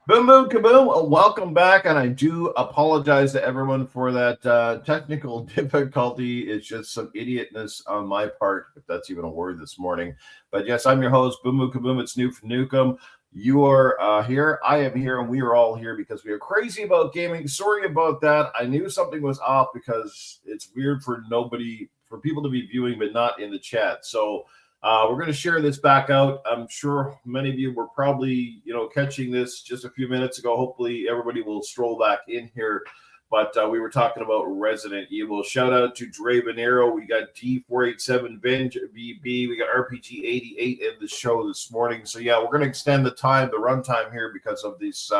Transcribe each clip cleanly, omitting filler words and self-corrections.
Boom, boom, kaboom. Welcome back. And I do apologize to everyone for that technical difficulty. It's just some idiotness on my part, if that's even a word this morning. But yes, I'm your host, Boom, boom, kaboom. It's Newt from Newcomb. You are here. I am here. And we are all here because we are crazy about gaming. Sorry about that. I knew something was off because it's weird for people to be viewing, but not in the chat. So, we're going to share this back out. I'm sure many of you were probably, catching this just a few minutes ago. Hopefully, everybody will stroll back in here. But we were talking about Resident Evil. Shout out to Dre Venero. We got D487 Venge VB. We got RPG 88 in the show this morning. So yeah, we're going to extend the runtime here because of this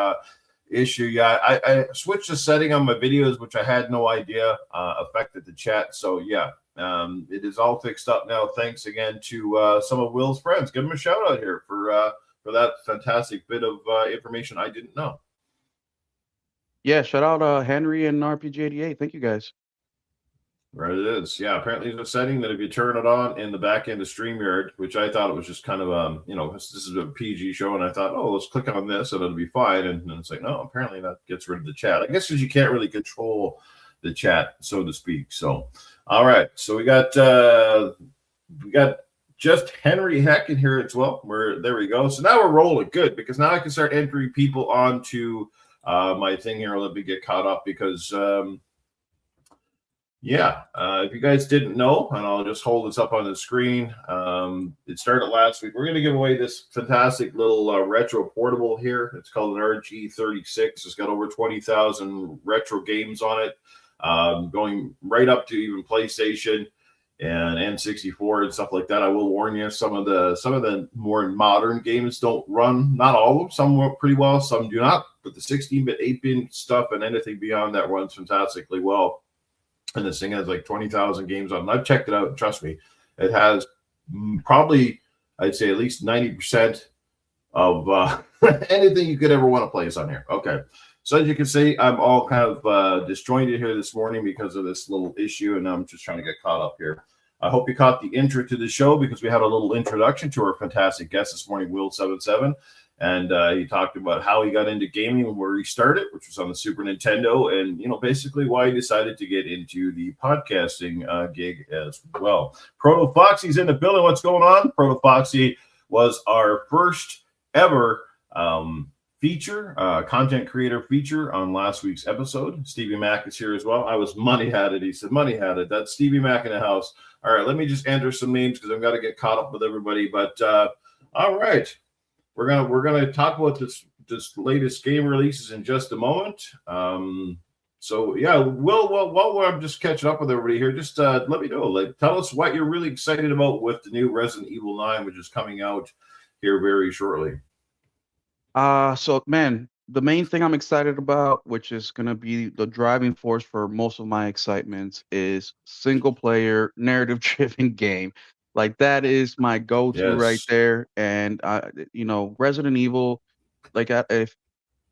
issue. Yeah, I switched the setting on my videos, which I had no idea affected the chat. So yeah, it is all fixed up now. Thanks again to some of Will's friends. Give him a shout out here for that fantastic bit of information I didn't know. Yeah, shout out Henry and RPG88. Thank you guys. Right, it is. Yeah, apparently there's a setting that if you turn it on in the back end of StreamYard, which I thought it was just kind of this is a PG show, and I thought, oh, let's click on this and it'll be fine. And it's like, no, apparently that gets rid of the chat. I guess because you can't really control the chat, so to speak. So, all right, so we got just Henry Heck in here as well. There we go. So now we're rolling good because now I can start entering people onto my thing here. Let me get caught up because. If you guys didn't know, and I'll just hold this up on the screen, it started last week. We're going to give away this fantastic little retro portable here. It's called an RG36. It's got over 20,000 retro games on it, going right up to even PlayStation and N64 and stuff like that. I will warn you, some of the more modern games don't run. Not all of them. Some work pretty well, some do not. But the 16-bit, 8-bit stuff and anything beyond that runs fantastically well. And this thing has like 20,000 games on it. I've checked it out. Trust me, it has probably, I'd say, at least 90% of anything you could ever want to play is on here. Okay. So as you can see, I'm all kind of disjointed here this morning because of this little issue, and I'm just trying to get caught up here. I hope you caught the intro to the show because we had a little introduction to our fantastic guest this morning, Will77. And he talked about how he got into gaming and where he started, which was on the Super Nintendo, and basically why he decided to get into the podcasting gig as well. Proto Foxy's in the building. What's going on? Proto Foxy was our first ever feature, content creator feature on last week's episode. Stevie Mac is here as well. I was Money Had It. He said Money Had It. That's Stevie Mac in the house. All right, let me just enter some names because I've got to get caught up with everybody. But all right. We're gonna talk about this latest game releases in just a moment. So yeah, while I'm just catching up with everybody here, just let me know. Tell us what you're really excited about with the new Resident Evil 9, which is coming out here very shortly. So man, the main thing I'm excited about, which is gonna be the driving force for most of my excitements, is single player narrative driven game. Like that is my go-to right Yes. there. And Resident Evil, if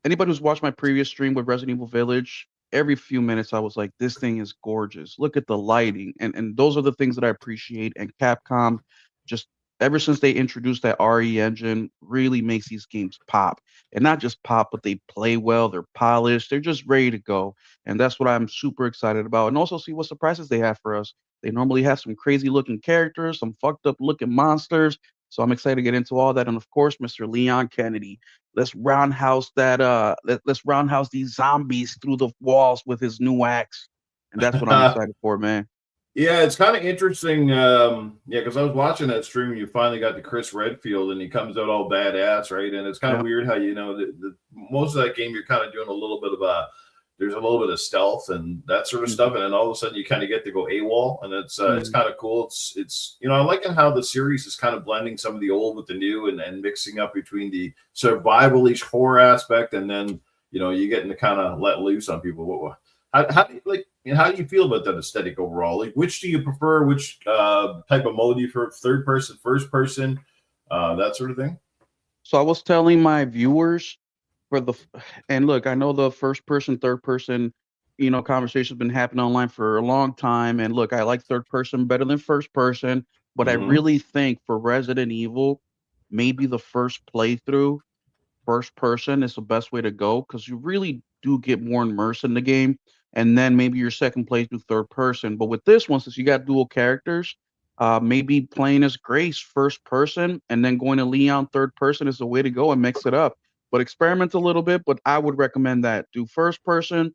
anybody who's watched my previous stream with Resident Evil Village, every few minutes I was like, this thing is gorgeous. Look at the lighting. And those are the things that I appreciate. And Capcom, just ever since they introduced that RE engine, really makes these games pop. And not just pop, but they play well, they're polished, they're just ready to go. And that's what I'm super excited about. And also see what surprises they have for us. They normally have some crazy looking characters, some fucked up looking monsters. So I'm excited to get into all that. And of course, Mr. Leon Kennedy. Let's roundhouse these zombies through the walls with his new axe. And that's what I'm excited for, man. Yeah, it's kind of interesting. Because I was watching that stream. You finally got to Chris Redfield, and he comes out all badass, right? And it's kind of weird how the most of that game you're kind of doing a little bit of there's a little bit of stealth and that sort of stuff, and then all of a sudden you kind of get to go AWOL, and it's kind of cool. It's I like how the series is kind of blending some of the old with the new, and mixing up between the survival-ish horror aspect, and then you getting to kind of let loose on people. How do you how do you feel about that aesthetic overall? Like, which do you prefer? Which type of mode do you prefer? Third person, first person, that sort of thing? So I was telling my viewers and look, I know the first person, third person, conversation's been happening online for a long time. And look, I like third person better than first person, but I Mm-hmm. really think for Resident Evil, maybe the first playthrough first person is the best way to go because you really do get more immersed in the game. And then maybe your second playthrough third person. But with this one, since you got dual characters, maybe playing as Grace first person and then going to Leon third person is the way to go and mix it up. But experiment a little bit. But I would recommend that. Do first person.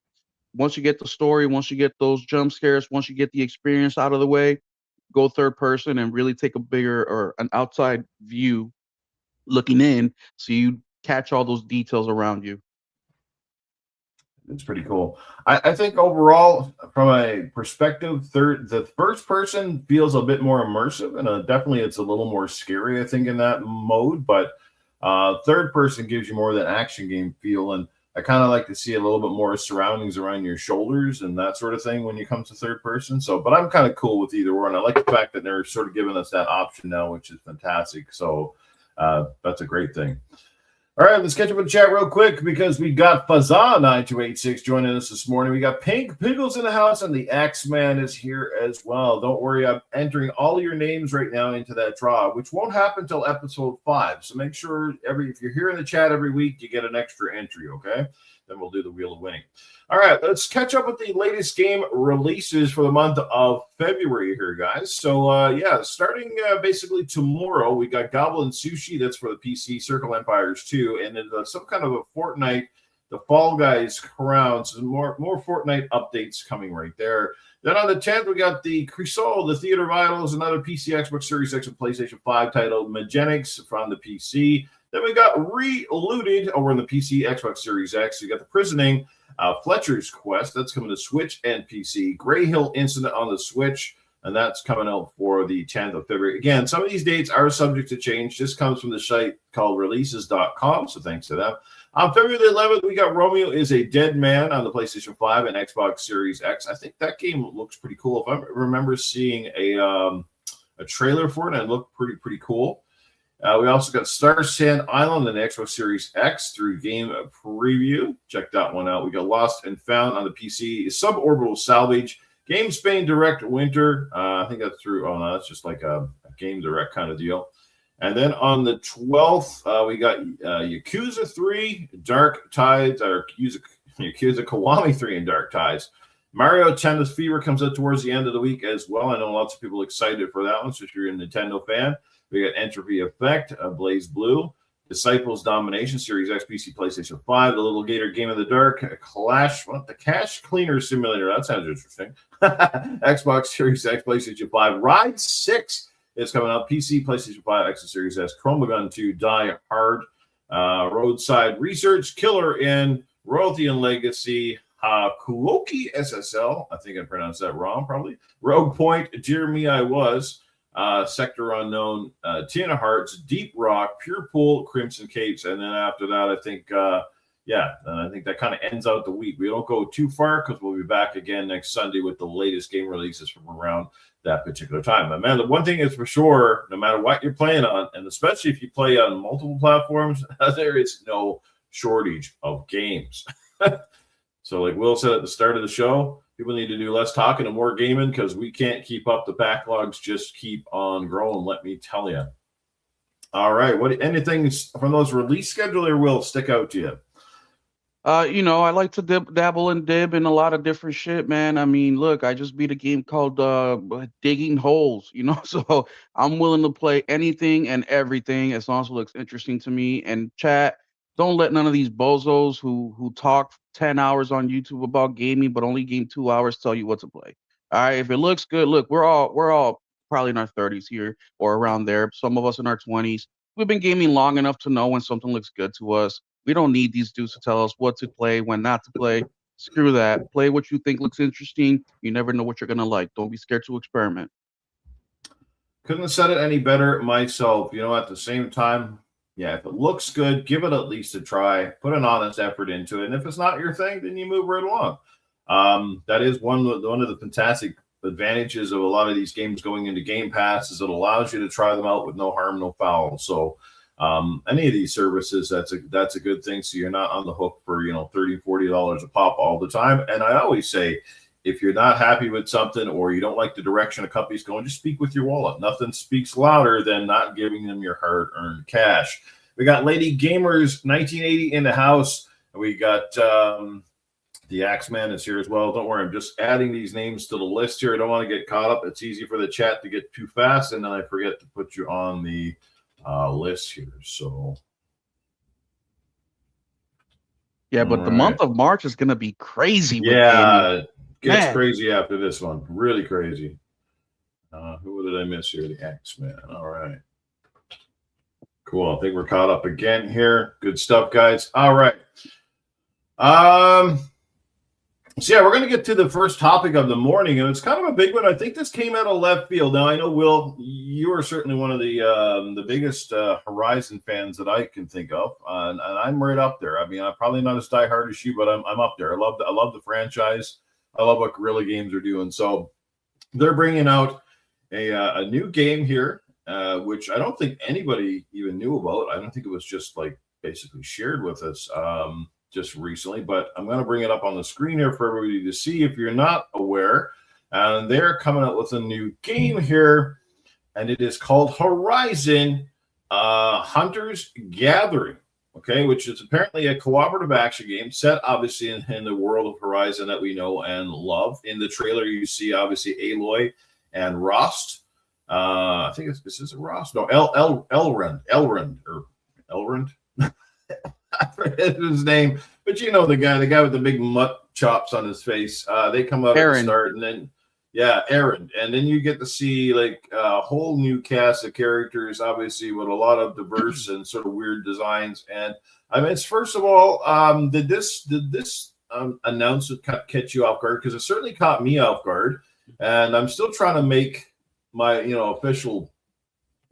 Once you get the story, once you get those jump scares, once you get the experience out of the way, go third person and really take a bigger or an outside view looking in so you catch all those details around you. It's pretty cool. I think overall, from a perspective, the first person feels a bit more immersive, and definitely it's a little more scary, I think, in that mode. But third person gives you more of that action game feel, and I kind of like to see a little bit more surroundings around your shoulders and that sort of thing when you come to third person. So, but I'm kind of cool with either one. I like the fact that they're sort of giving us that option now, which is fantastic. So that's a great thing. All right, let's catch up with the chat real quick because we got Fazan9286 joining us this morning. We got Pink Pickles in the house, and the X-Man is here as well. Don't worry, I'm entering all your names right now into that draw, which won't happen until episode 5. So make sure if you're here in the chat every week, you get an extra entry, okay? Then we'll do the Wheel of Winning. All right, let's catch up with the latest game releases for the month of February here, guys. So, starting basically tomorrow, we got Goblin Sushi. That's for the PC, Circle Empires 2, and then some kind of a Fortnite, the Fall Guys Crown. So more Fortnite updates coming right there. Then on the 10th, we got the Crisol, the Theater Vitals, another PC, Xbox Series X, and PlayStation 5 title, Magenics from the PC. Then we got Reloaded over on the PC, Xbox Series X. We got the Prisoning, Fletcher's Quest. That's coming to Switch and PC. Grey Hill Incident on the Switch, and that's coming out for the 10th of February. Again, some of these dates are subject to change. This comes from the site called releases.com, so thanks to them. On February the 11th, we got Romeo is a Dead Man on the PlayStation 5 and Xbox Series X. I think that game looks pretty cool. If I remember seeing a trailer for it, and it looked pretty cool. We also got Star Sand Island on the Xbox Series X through Game Preview. Check that one out. We got Lost and Found on the PC. Suborbital Salvage. Game Spain Direct Winter. I think that's through. Oh, no, that's just like a Game Direct kind of deal. And then on the 12th, we got Yakuza 3, Dark Tides, or Yakuza Kiwami 3 and Dark Tides. Mario Tennis Fever comes out towards the end of the week as well. I know lots of people excited for that one, so if you're a Nintendo fan. We got Entropy Effect, Blaze Blue, Disciples Domination, Series X, PC, PlayStation 5, The Little Gator Game of the Dark, the Cash Cleaner Simulator. That sounds interesting. Xbox Series X, PlayStation 5, Ride 6 is coming out, PC, PlayStation 5, X Series S, Chromagun 2, Die Hard, Roadside Research, Killer in, Royalty and Legacy, Kuoki SSL, I think I pronounced that wrong probably, Rogue Point, Dear Me I Was, Sector Unknown, Ten of Hearts, Deep Rock, Pure Pool, Crimson Capes, and then after that, I think, I think that kind of ends out the week. We don't go too far because we'll be back again next Sunday with the latest game releases from around that particular time. But man, the one thing is for sure, no matter what you're playing on, and especially if you play on multiple platforms, there is no shortage of games. So like Will said at the start of the show, people need to do less talking and more gaming because we can't keep up. The backlogs just keep on growing, let me tell you. All right. Anything from those release schedule or will stick out to you? I like to dabble and dib in a lot of different shit, man. I mean, look, I just beat a game called Digging Holes, so I'm willing to play anything and everything as long as it looks interesting to me. And chat, don't let none of these bozos who talk 10 hours on YouTube about gaming but only game 2 hours tell you what to play. All right, if it looks good, look, we're all probably in our 30s here or around there. Some of us in our 20s. We've been gaming long enough to know when something looks good to us. We don't need these dudes to tell us what to play, when not to play. Screw that. Play what you think looks interesting. You never know what you're going to like. Don't be scared to experiment. Couldn't have said it any better myself. At the same time, if it looks good, give it at least a try. Put an honest effort into it. And if it's not your thing, then you move right along. That is one of the fantastic advantages of a lot of these games going into Game Pass is it allows you to try them out with no harm, no foul. So any of these services, that's a good thing. So you're not on the hook for $30, $40 a pop all the time. And I always say, if you're not happy with something or you don't like the direction a company's going, just speak with your wallet. Nothing speaks louder than not giving them your hard-earned cash. We got Lady Gamers 1980 in the house. We got the Axeman is here as well. Don't worry, I'm just adding these names to the list here. I don't want to get caught up. It's easy for the chat to get too fast, and then I forget to put you on the list here. So, yeah, but the month of March is going to be crazy. Yeah, with it gets crazy after this one. Really crazy. Who did I miss here? The Axeman. All right. Cool. I think we're caught up again here. Good stuff, guys. All right. So yeah, we're going to get to the first topic of the morning, and it's kind of a big one. I think this came out of left field. Now I know, Will, you are certainly one of the biggest Horizon fans that I can think of, and I'm right up there. I mean, I'm probably not as diehard as you, but I'm up there. I love the franchise. I love what Guerrilla Games are doing. So they're bringing out a new game here, which I don't think anybody even knew about. I don't think it was just like basically shared with us. Just recently, but I'm going to bring it up on the screen here for everybody to see if you're not aware. And they're coming out with a new game here, and it is called Horizon Hunter's Gathering, okay, which is apparently a cooperative action game set obviously in the world of Horizon that we know and love. In the trailer, you see obviously Aloy and Rost. I think is this Rost? No, Elrond. I forget his name, but you know the guy with the big mutt chops on his face. They come out Aaron. at the start, and then Aaron, and then you get to see like a whole new cast of characters, obviously with a lot of diverse and sort of weird designs. And I mean, it's first of all, did this announcement catch you off guard? Because it certainly caught me off guard, and I'm still trying to make my official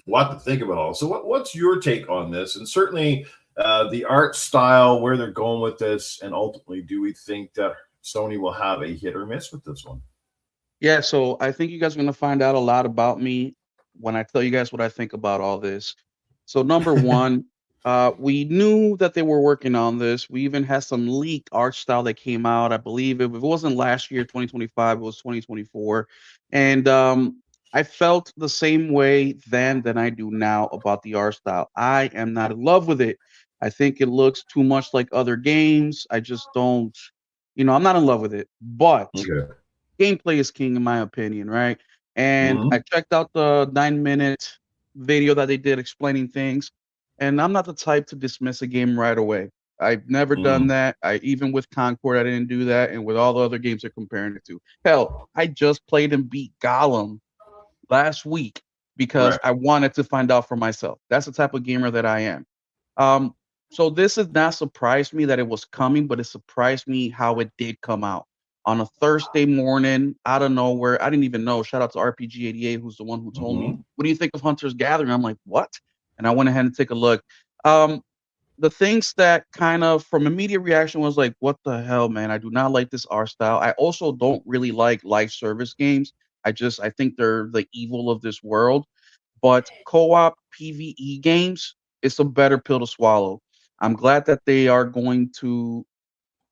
what to think about all. So what's your take on this? And certainly. The art style, where they're going with this, and ultimately, do we think that Sony will have a hit or miss with this one? Yeah, so I think you guys are going to find out a lot about me when I tell you guys what I think about all this. So number one, we knew that they were working on this. We even had some leaked art style that came out. I believe if it wasn't last year, 2025, it was 2024. And I felt the same way then than I do now about the art style. I am not in love with it. I think it looks too much like other games. I just don't, I'm not in love with it. But gameplay is king in my opinion, right? And I checked out the 9-minute video that they did explaining things, and I'm not the type to dismiss a game right away. I've never done that. Even with Concord, I didn't do that, and with all the other games they're comparing it to. Hell, I just played and beat Gollum last week because I wanted to find out for myself. That's the type of gamer that I am. So this has not surprised me that it was coming, but it surprised me how it did come out on a Thursday morning out of nowhere. I didn't even know. Shout out to RPG88, who's the one who told me, "What do you think of Hunter's Gathering?" I'm like, "What?" And I went ahead and take a look. The things that kind of from immediate reaction was like, "What the hell, man? I do not like this art style." I also don't really like live service games. I think they're the evil of this world. But co-op PvE games, it's a better pill to swallow. I'm glad that they are going to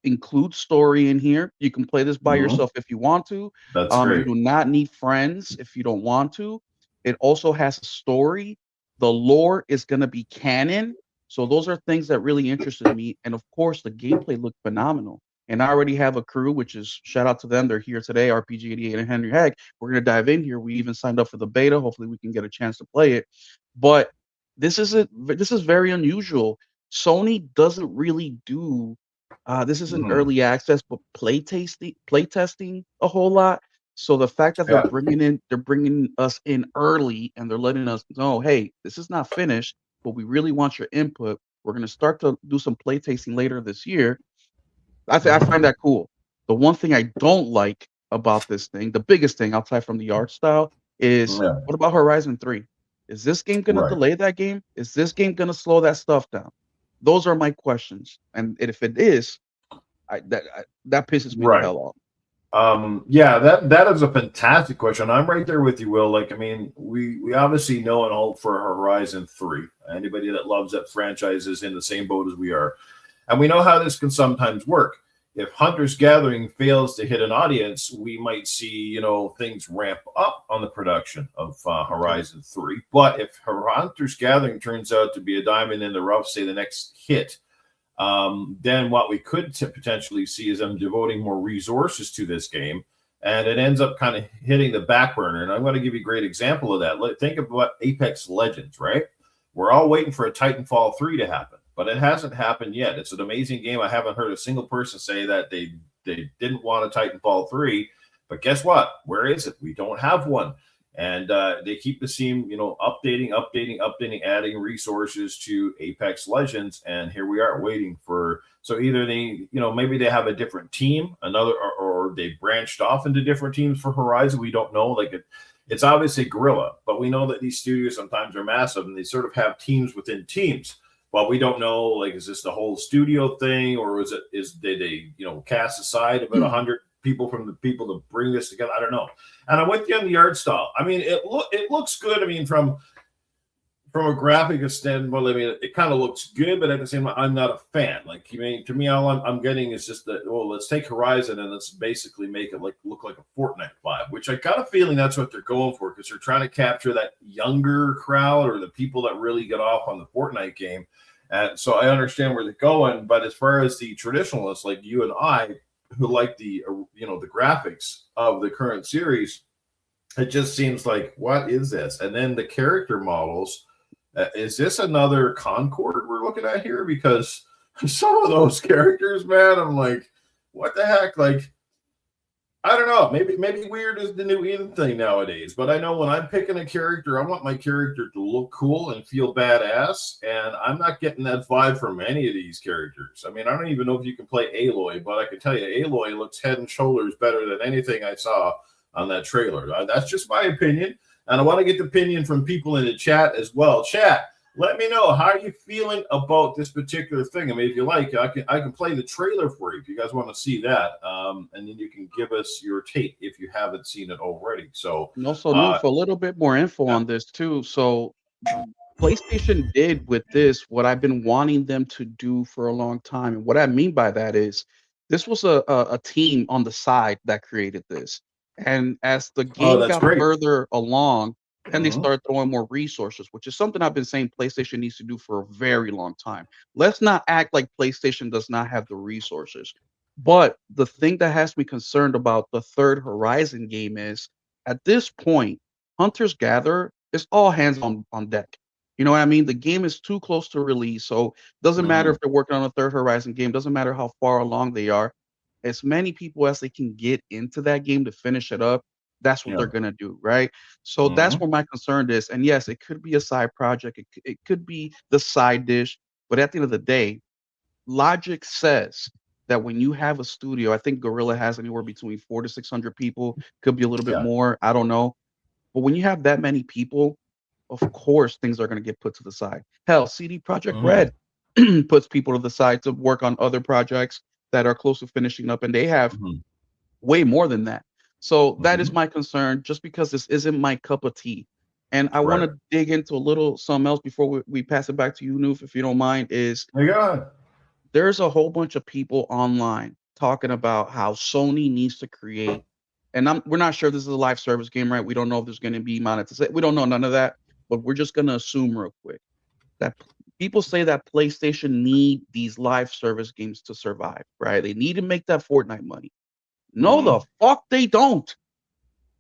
include story in here. You can play this by yourself if you want to. That's great. You do not need friends if you don't want to. It also has a story. The lore is going to be canon. So those are things that really interested me. And of course, the gameplay looked phenomenal. And I already have a crew, which is shout out to them. They're here today, RPG88 and Henry Hegg. We're going to dive in here. We even signed up for the beta. Hopefully we can get a chance to play it. But this is very unusual. Sony doesn't really do this isn't early access, but playtesting a whole lot. So the fact that they're bringing us in early and they're letting us know, hey, this is not finished, but we really want your input. We're going to start to do some playtesting later this year. I find that cool. The one thing I don't like about this thing, the biggest thing outside from the art style, is what about Horizon 3? Is this game going to delay that game? Is this game going to slow that stuff down? Those are my questions. And if it is, that pisses me the hell off. Yeah, that is a fantastic question. I'm right there with you, Will. Like, I mean, we obviously know and hope for Horizon 3. Anybody that loves that franchise is in the same boat as we are. And we know how this can sometimes work. if Hunter's Gathering fails to hit an audience, we might see, things ramp up on the production of Horizon 3. But if Hunter's Gathering turns out to be a diamond in the rough, say the next hit, then what we could potentially see is them devoting more resources to this game, and it ends up kind of hitting the back burner. And I'm going to give you a great example of that. Think of what Apex Legends, right? We're all waiting for a Titanfall 3 to happen, but it hasn't happened yet. It's an amazing game. I haven't heard a single person say that they didn't want a Titanfall 3, but guess what? Where is it? We don't have one. And they keep the scene, updating, adding resources to Apex Legends. And here we are waiting for, so either they, maybe they have a different team, or they branched off into different teams for Horizon. We don't know. It's obviously Guerrilla, but we know that these studios sometimes are massive and they sort of have teams within teams. Well, we don't know, is this the whole studio thing, or is they cast aside about 100 people from the people to bring this together? I don't know. And I'm with you on the art style. I mean, it looks good. I mean, from a graphic standpoint, I mean, it kind of looks good, but at the same time, I'm not a fan. To me, all I'm getting is just that, let's take Horizon and let's basically make it look like a Fortnite vibe, which I got a feeling that's what they're going for, because they're trying to capture that younger crowd, or the people that really get off on the Fortnite game. And so I understand where they're going, but as far as the traditionalists like you and I, who like the graphics of the current series, it just seems like, what is this? And then the character models, is this another Concord we're looking at here? Because some of those characters, man, I'm like, what the heck? I don't know. Maybe weird is the new in thing nowadays. But I know when I'm picking a character, I want my character to look cool and feel badass. And I'm not getting that vibe from any of these characters. I mean, I don't even know if you can play Aloy, but I can tell you, Aloy looks head and shoulders better than anything I saw on that trailer. That's just my opinion. And I want to get the opinion from people in the chat as well. Chat, let me know, how are you feeling about this particular thing? I mean, if you like, I can play the trailer for you if you guys want to see that, and then you can give us your take if you haven't seen it already. So, And also, Noof, a little bit more info on this too. So, PlayStation did with this what I've been wanting them to do for a long time, and what I mean by that is this was a team on the side that created this, and as the game that's got great. further along, and they Mhm. started throwing more resources, which is something I've been saying PlayStation needs to do for a very long time. Let's not act like PlayStation does not have the resources. But the thing that has me concerned about the third Horizon game is, at this point, Hunter's Gather is all hands on deck. You know what I mean? The game is too close to release, so doesn't matter Mhm. if they're working on a third Horizon game, doesn't matter how far along they are. As many people as they can get into that game to finish it up, that's what Yeah. they're gonna do, right? So that's Mhm. where my concern is. And yes, it could be a side project, it could be the side dish, but at the end of the day, logic says that when you have a studio, I think Gorilla has anywhere between 400 to 600 people, could be a little bit Yeah. more, I don't know. But when you have that many people, of course things are going to get put to the side. Hell, CD Project Mhm. Red puts people to the side to work on other projects that are close to finishing up, and they have Mhm. way more than that. So that is Mhm. my concern, just because this isn't my cup of tea. And I want Right. to dig into a little something else before we pass it back to you, Noof, if you don't mind, is My God. there's a whole bunch of people online talking about how Sony needs to create, and we're not sure this is a live service game, right? We don't know if there's going to be monetization. We don't know none of that, but we're just going to assume real quick that people say that PlayStation need these live service games to survive, right? They need to make that Fortnite money. No, the Mhm. fuck they don't.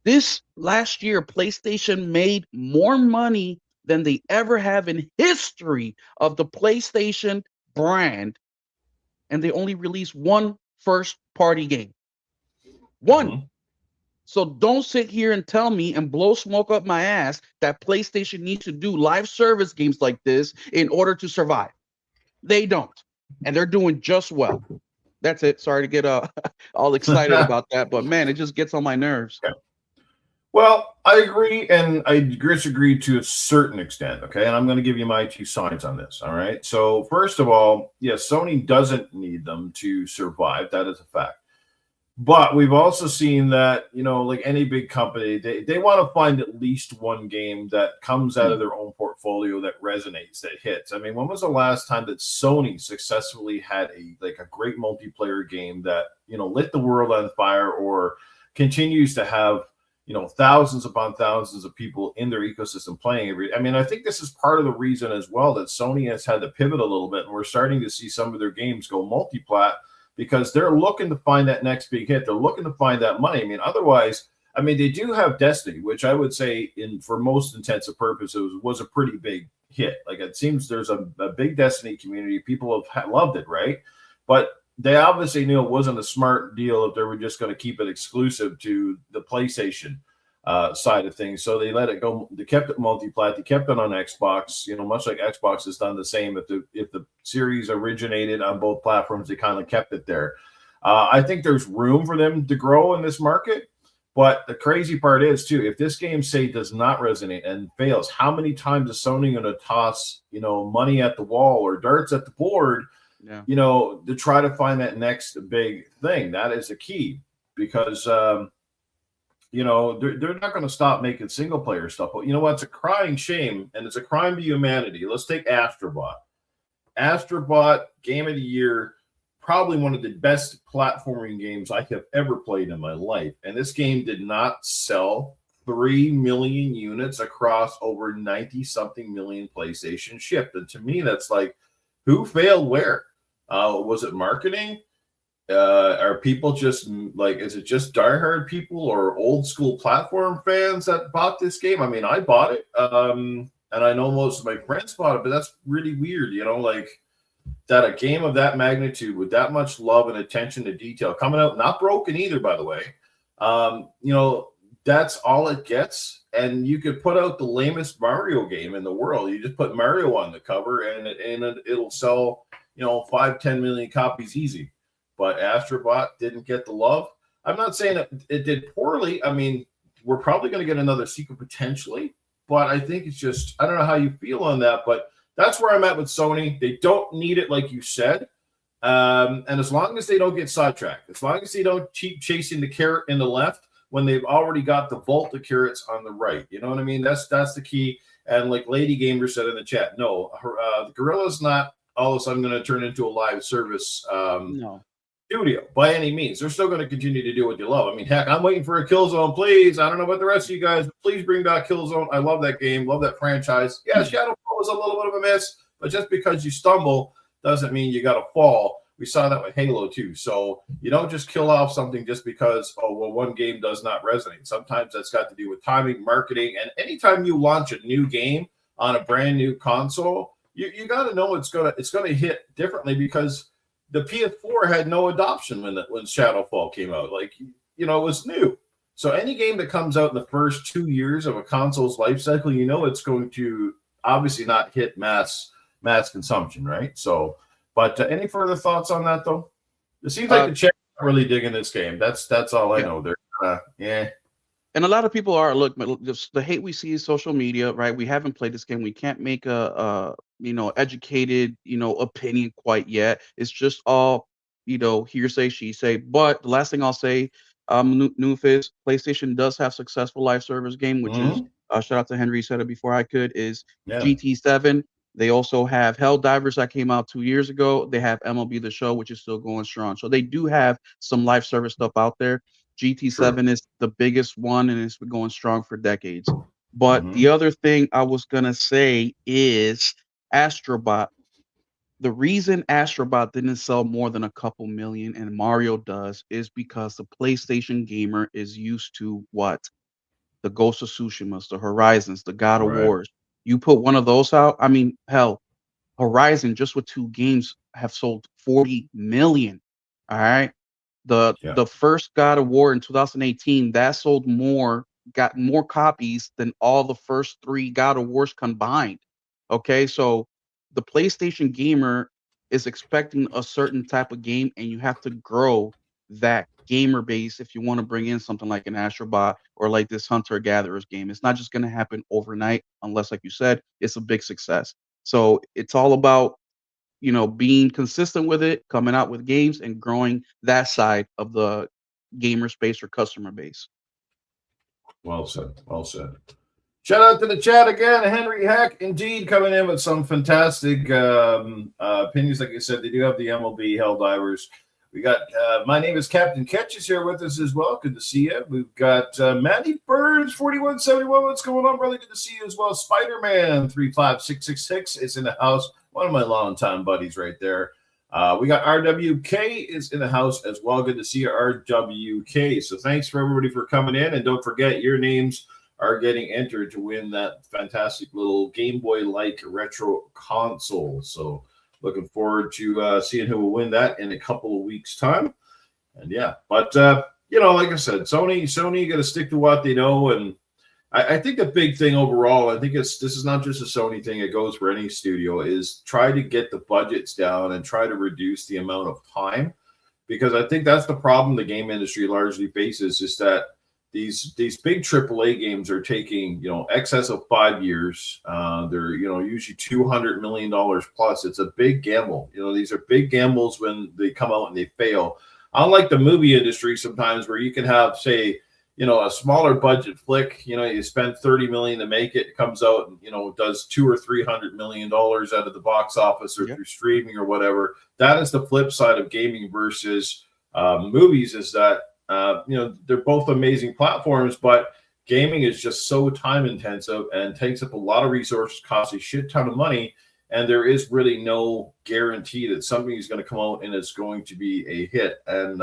This last year, PlayStation made more money than they ever have in history of the PlayStation brand, and they only released one first party game. One. Mhm. So don't sit here and tell me and blow smoke up my ass that PlayStation needs to do live service games like this in order to survive. They don't. And they're doing just well. That's it. Sorry to get all excited about that, but man, it just gets on my nerves. Well, I agree, and I disagree to a certain extent. Okay, and I'm going to give you my two sides on this. All right. So first of all, yes, Sony doesn't need them to survive. That is a fact. But we've also seen that, like any big company, they want to find at least one game that comes out of Mm, their own portfolio that resonates, that hits. I mean, when was the last time that Sony successfully had a great multiplayer game that, lit the world on fire or continues to have, thousands upon thousands of people in their ecosystem playing every. I mean, I think this is part of the reason as well that Sony has had to pivot a little bit, and we're starting to see some of their games go multi-plat because they're looking to find that next big hit. They're looking to find that money. I mean, otherwise, I mean, they do have Destiny, which I would say, in for most intents and purposes, was a pretty big hit. Like it seems there's a big Destiny community. People have loved it, right? But they obviously knew it wasn't a smart deal if they were just going to keep it exclusive to the PlayStation side of things. So they let it go. They kept it multi-plat. They kept it on Xbox. Much like Xbox has done the same. If the series originated on both platforms, they kind of kept it there. I think there's room for them to grow in this market. But the crazy part is too, if this game say does not resonate and fails, how many times is Sony going to toss money at the wall or darts at the board, yeah. to try to find that next big thing? That is the key because they're not going to stop making single player stuff. But you know what? It's a crying shame, and it's a crime to humanity. Let's take Astrobot. Astrobot Game of the Year, probably one of the best platforming games I have ever played in my life. And this game did not sell 3 million units across over 90 something million PlayStation shipped. And to me, that's like, who failed where? Was it marketing? Are people just like, is it just diehard people or old school platform fans that bought this game? I mean, I bought it. And I know most of my friends bought it, but that's really weird, like that a game of that magnitude with that much love and attention to detail coming out, not broken either, by the way. That's all it gets. And you could put out the lamest Mario game in the world. You just put Mario on the cover and it'll sell, 5-10 million copies easy. But Astrobot didn't get the love. I'm not saying it did poorly. I mean, we're probably going to get another sequel potentially, but I think it's just, I don't know how you feel on that, but that's where I'm at with Sony. They don't need it, like you said. And as long as they don't get sidetracked, as long as they don't keep chasing the carrot in the left when they've already got the vault of carrots on the right, you know what I mean? That's the key. And like Lady Gamer said in the chat, no, the Gorilla's not all of a sudden going to turn into a live service No. studio by any means. They're still going to continue to do what they love. I mean, heck, I'm waiting for a Killzone, please. I don't know about the rest of you guys, but please bring back Killzone. I love that game, love that franchise. Yeah, Shadowfall was a little bit of a miss, but just because you stumble doesn't mean you got to fall. We saw that with Halo too. So you don't just kill off something just because, oh, well, one game does not resonate. Sometimes that's got to do with timing, marketing, and anytime you launch a new game on a brand new console, you got to know it's gonna hit differently because the PS4 had no adoption when Shadowfall came out. Like, it was new. So any game that comes out in the first 2 years of a console's life cycle, it's going to obviously not hit mass consumption, right? So, but any further thoughts on that though? It seems like the chat really digging this game. That's all I Yeah. know. They're yeah. And a lot of people are just the hate we see in social media, right? We haven't played this game. We can't make a educated opinion quite yet. It's just all hearsay, she say. But the last thing I'll say, Newfis, PlayStation does have successful live service game, which is Mm-hmm. shout out to Henry, said it before I could, is Yeah. GT7. They also have Helldivers that came out 2 years ago. They have MLB The Show, which is still going strong. So they do have some live service stuff out there. True. GT7 is the biggest one, and it's been going strong for decades. But Mm-hmm. the other thing I was gonna say is Astrobot. The reason Astrobot didn't sell more than a couple million and Mario does is because the PlayStation gamer is used to what? The Ghost of Tsushimas, the Horizons, the God of Right. Wars. You put one of those out, I mean, hell, Horizon just with 2 games have sold 40 million. All right. The Yeah. the first God of War in 2018 that sold more, got more copies than all the first 3 God of Wars combined. Okay, so the PlayStation gamer is expecting a certain type of game, and you have to grow that gamer base if you want to bring in something like an Astrobot or like this Hunter Gatherers game. It's not just going to happen overnight unless, like you said, it's a big success. So it's all about being consistent with it, coming out with games and growing that side of the gamer space or customer base. Well said. Well said. Shout out to the chat again. Henry Heck, indeed, coming in with some fantastic opinions. Like I said, they do have the MLB Helldivers. We got, my name is Captain Ketches here with us as well. Good to see you. We've got Matty Burns, 4171. What's going on, brother? Good to see you as well. Spider-Man, 35666 is in the house. One of my longtime buddies right there. We got RWK is in the house as well. Good to see you, RWK. So thanks for everybody for coming in. And don't forget, your names are getting entered to win that fantastic little Game Boy-like retro console. So looking forward to seeing who will win that in a couple of weeks' time. And yeah, but like I said, Sony got to stick to what they know. And I think the big thing overall, I think this is not just a Sony thing, it goes for any studio, is try to get the budgets down and try to reduce the amount of time. Because I think that's the problem the game industry largely faces, is that these big AAA games are taking, excess of 5 years. They're, usually $200 million plus. It's a big gamble. These are big gambles when they come out and they fail. Unlike the movie industry sometimes, where you can have, say, a smaller budget flick, you spend $30 million to make it, it comes out and, does $200 or $300 million out of the box office or through streaming or whatever. That is the flip side of gaming versus movies, is that, they're both amazing platforms, but gaming is just so time intensive and takes up a lot of resources, costs a shit ton of money. And there is really no guarantee that something is going to come out and it's going to be a hit. And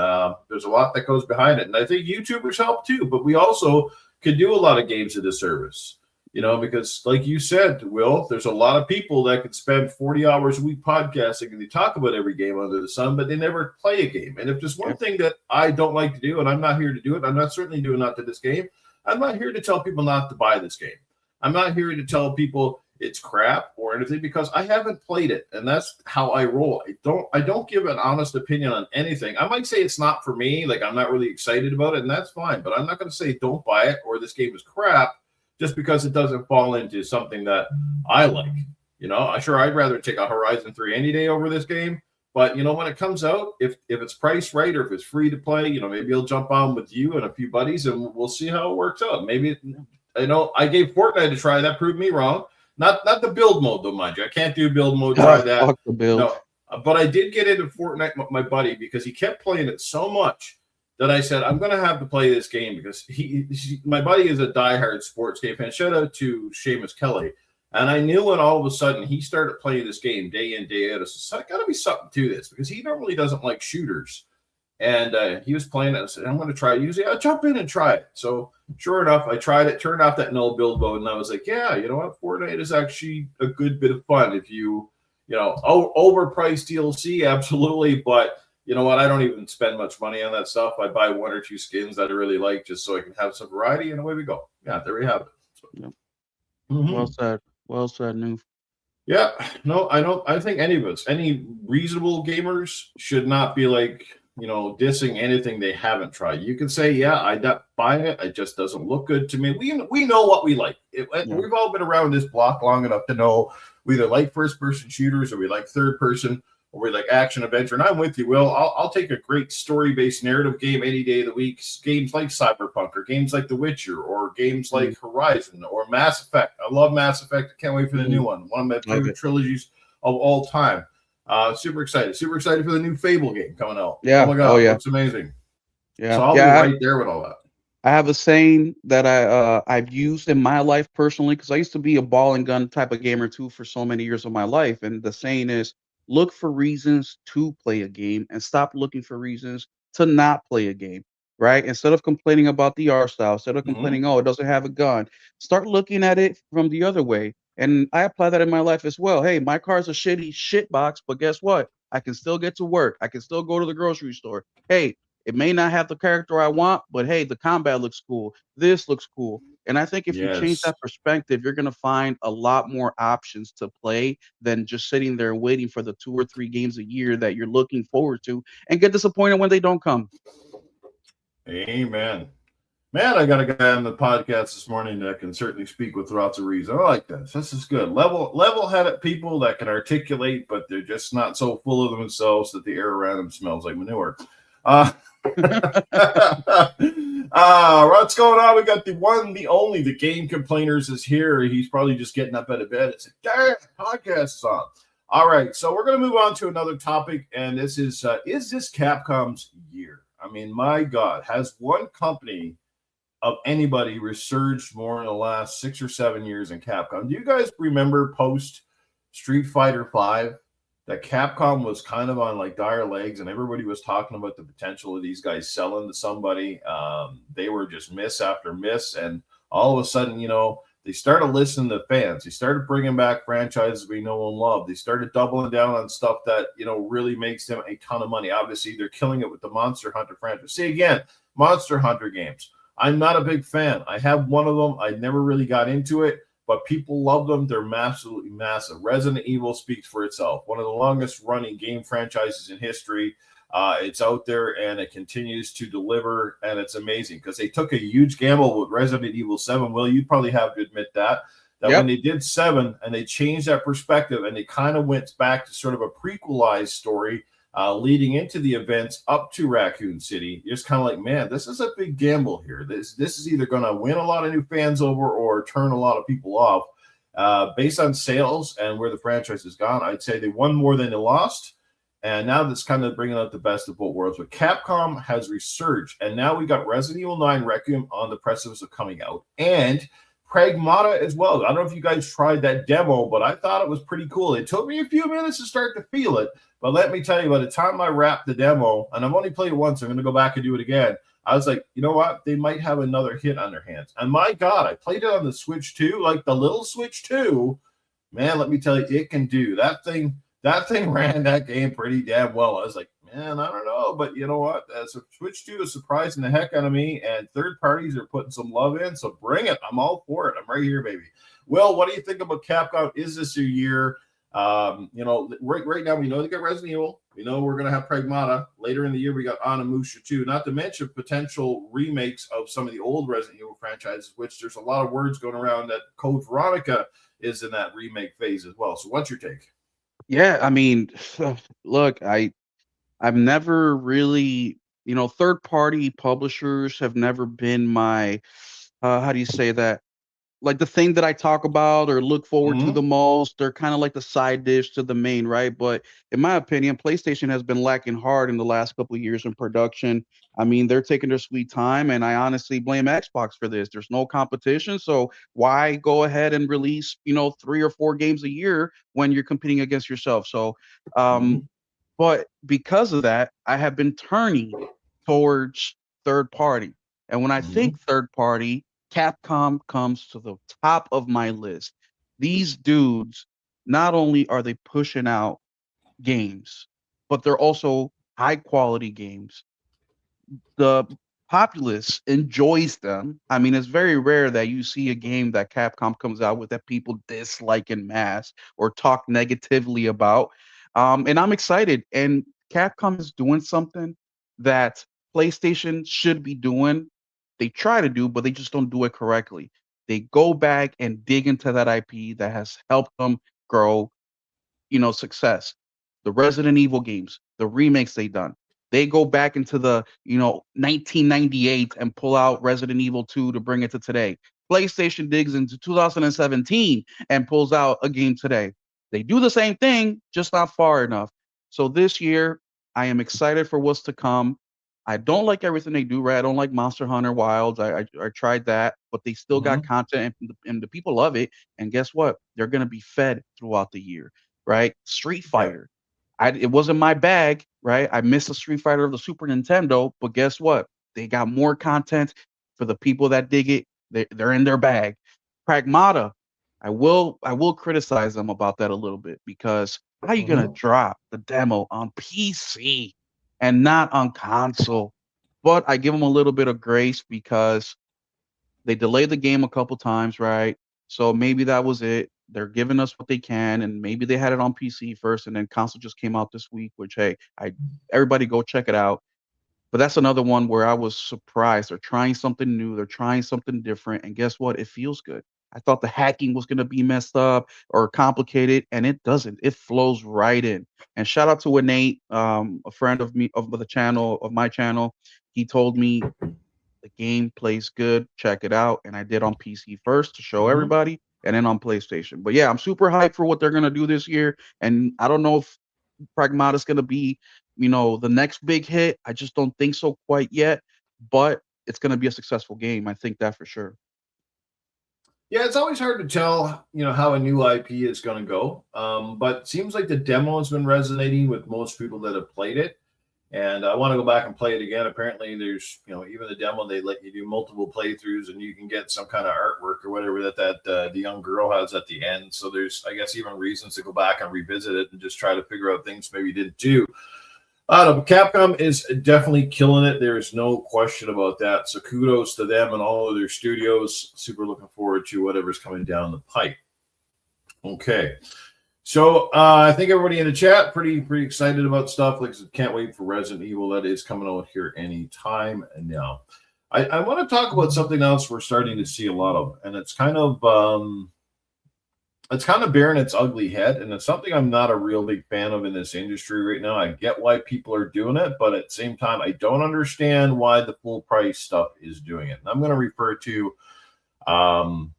there's a lot that goes behind it. And I think YouTubers help too, but we also could do a lot of games a disservice, because like you said, Will, there's a lot of people that could spend 40 hours a week podcasting and they talk about every game under the sun, but they never play a game. And if there's one thing that I don't like to do, and I'm not here to do it, I'm not certainly doing that to this game. I'm not here to tell people not to buy this game. I'm not here to tell people it's crap or anything, because I haven't played it, and that's how I roll. I don't give an honest opinion on anything. I might say it's not for me, like I'm not really excited about it, and that's fine, but I'm not going to say don't buy it or this game is crap just because it doesn't fall into something that I like. I'd rather take a Horizon 3 any day over this game, but when it comes out, if it's priced right or if it's free to play, maybe I'll jump on with you and a few buddies and we'll see how it works out. Maybe I gave Fortnite a try, that proved me wrong. Not the build mode, though, mind you. I can't do build mode. Try that. Fuck the build. No, but I did get into Fortnite with my buddy because he kept playing it so much that I said, I'm going to have to play this game, because my buddy is a diehard sports game fan. Shout out to Seamus Kelly. And I knew when all of a sudden he started playing this game day in, day out, I said, got to be something to this, because he normally doesn't like shooters. And he was playing it. I said, I'm going to try it. Usually I'll jump in and try it. So sure enough, I tried it, turned off that no build mode, and I was like, yeah, you know what? Fortnite is actually a good bit of fun. If overpriced DLC, absolutely. But you know what? I don't even spend much money on that stuff. I buy one or two skins that I really like just so I can have some variety, and away we go. Yeah, there we have it. So, yeah. Well said. Well said, Noof. Yeah, no, I don't. I think any of us, any reasonable gamers, should not be like, dissing anything they haven't tried. You can say, yeah, I don't buy it. It just doesn't look good to me. We know what we like. We've all been around this block long enough to know we either like first-person shooters or we like third-person or we like action adventure. And I'm with you, Will. I'll take a great story-based narrative game any day of the week. Games like Cyberpunk or games like The Witcher or games like Horizon or Mass Effect. I love Mass Effect. I can't wait for the new one. One of my favorite trilogies of all time. Super excited for the new Fable game coming out. Yeah. Oh my god, it's amazing. Yeah. So I'll be right there with all that. I have a saying that I've used in my life personally, because I used to be a ball and gun type of gamer too for so many years of my life. And the saying is, look for reasons to play a game and stop looking for reasons to not play a game. Right? Instead of complaining about the art style, instead of complaining, oh, it doesn't have a gun, start looking at it from the other way. And I apply that in my life as well. Hey, my car's a shitty shit box, but guess what? I can still get to work. I can still go to the grocery store. Hey, it may not have the character I want, but hey, the combat looks cool. This looks cool. And I think if you change that perspective, you're going to find a lot more options to play than just sitting there waiting for the 2 or 3 games a year that you're looking forward to and get disappointed when they don't come. Amen. Man, I got a guy on the podcast this morning that can certainly speak with lots of reason. I like this. This is good. Level-headed people that can articulate, but they're just not so full of themselves that the air around them smells like manure. Uh, what's going on? We got the one, the only, the game complainers is here. He's probably just getting up out of bed. It's like, damn, podcast is on. All right, so we're going to move on to another topic, and this is this Capcom's year? I mean, my God, has one company of anybody resurged more in the last 6 or 7 years in Capcom? Do you guys remember post Street Fighter Five that Capcom was kind of on like dire legs, and everybody was talking about the potential of these guys selling to somebody? They were just miss after miss, and all of a sudden, they started listening to fans. They started bringing back franchises we know and love. They started doubling down on stuff that really makes them a ton of money. Obviously, they're killing it with the Monster Hunter franchise. See again, Monster Hunter games. I'm not a big fan. I have one of them. I never really got into it, but people love them. They're absolutely massive. Resident Evil speaks for itself. One of the longest running game franchises in history. It's out there and it continues to deliver, and it's amazing because they took a huge gamble with Resident Evil 7. Will, you'd probably have to admit that when Yep. they did 7 and they changed that perspective and they kind of went back to sort of a prequelized story leading into the events up to Raccoon City. You're just kind of like, man, this is a big gamble here. This is either going to win a lot of new fans over or turn a lot of people off. Based on sales and where the franchise has gone, I'd say they won more than they lost. And now that's kind of bringing out the best of both worlds. But Capcom has resurged, and now we got Resident Evil 9 Requiem on the precipice of coming out, and Pragmata as well. I don't know if you guys tried that demo, but I thought it was pretty cool. It took me a few minutes to start to feel it, but let me tell you, by the time I wrapped the demo, and I've only played it once, I'm going to go back and do it again. I was like, you know what? They might have another hit on their hands. And my God, I played it on the Switch 2, like the little Switch 2. Man, let me tell you, it can do that thing. That thing ran that game pretty damn well. I was like, man, I don't know, but you know what? Switch 2 is surprising the heck out of me, and third parties are putting some love in, so bring it. I'm all for it. I'm right here, baby. Will, what do you think about Capcom? Is this your year? Right now we know they got Resident Evil. We know we're going to have Pragmata. Later in the year, we got Onimusha 2, not to mention potential remakes of some of the old Resident Evil franchises, which there's a lot of words going around that Code Veronica is in that remake phase as well. So what's your take? Yeah, I mean, look, I've never really, third party publishers have never been my how do you say that? Like the thing that I talk about or look forward to Mm-hmm. the most. They're kind of like the side dish to the main, right? But in my opinion, PlayStation has been lacking hard in the last couple of years in production. I mean, they're taking their sweet time, and I honestly blame Xbox for this. There's no competition, so why go ahead and release, 3 or 4 games a year when you're competing against yourself? So, Mm-hmm. um, but because of that, I have been turning towards third party. And when I Mm-hmm. think third party, Capcom comes to the top of my list. These dudes, not only are they pushing out games, but they're also high quality games. The populace enjoys them. I mean, it's very rare that you see a game that Capcom comes out with that people dislike in mass or talk negatively about. And I'm excited. And Capcom is doing something that PlayStation should be doing. They try to do, but they just don't do it correctly. They go back and dig into that IP that has helped them grow, success. The Resident Evil games, the remakes they done. They go back into the, 1998 and pull out Resident Evil 2 to bring it to today. PlayStation digs into 2017 and pulls out a game today. They do the same thing, just not far enough. So this year, I am excited for what's to come. I don't like everything they do, right? I don't like Monster Hunter Wilds. I tried that, but they still got Mm-hmm. content and the people love it. And guess what? They're gonna be fed throughout the year, right? Street Yeah. Fighter. It wasn't my bag, right? I missed the Street Fighter of the Super Nintendo, but guess what? They got more content for the people that dig it. They're in their bag. Pragmata, I will criticize them about that a little bit because how you gonna Mm-hmm. drop the demo on PC and not on console? But I give them a little bit of grace because they delayed the game a couple times, right? So maybe that was it. They're giving us what they can, and maybe they had it on PC first, and then console just came out this week. Which hey, I everybody go check it out. But that's another one where I was surprised. They're trying something new. They're trying something different, and guess what? It feels good. I thought the hacking was gonna be messed up or complicated, and it doesn't. It flows right in. And shout out to Nate, a friend of me of the channel of my channel. He told me the game plays good. Check it out. And I did on PC first to show Mhm. everybody, and then on PlayStation. But yeah, I'm super hyped for what they're gonna do this year. And I don't know if Pragmata's gonna be, the next big hit. I just don't think so quite yet. But it's gonna be a successful game. I think that for sure. Yeah, it's always hard to tell, how a new IP is going to go. But it seems like the demo has been resonating with most people that have played it. And I want to go back and play it again. Apparently, there's, even the demo, they let you do multiple playthroughs, and you can get some kind of artwork or whatever that the young girl has at the end. So there's, I guess, even reasons to go back and revisit it and just try to figure out things maybe you didn't do. I don't know. Capcom is definitely killing it. There is no question about that. So kudos to them and all of their studios. Super looking forward to whatever's coming down the pipe. Okay. So I think everybody in the chat pretty excited about stuff. Like I said, can't wait for Resident Evil. That is coming out here anytime now. I want to talk about something else we're starting to see a lot of, and it's kind of bearing its ugly head, and it's something I'm not a real big fan of in this industry right now. I get why people are doing it, but at the same time, I don't understand why the full price stuff is doing it. And I'm going to refer to, I'm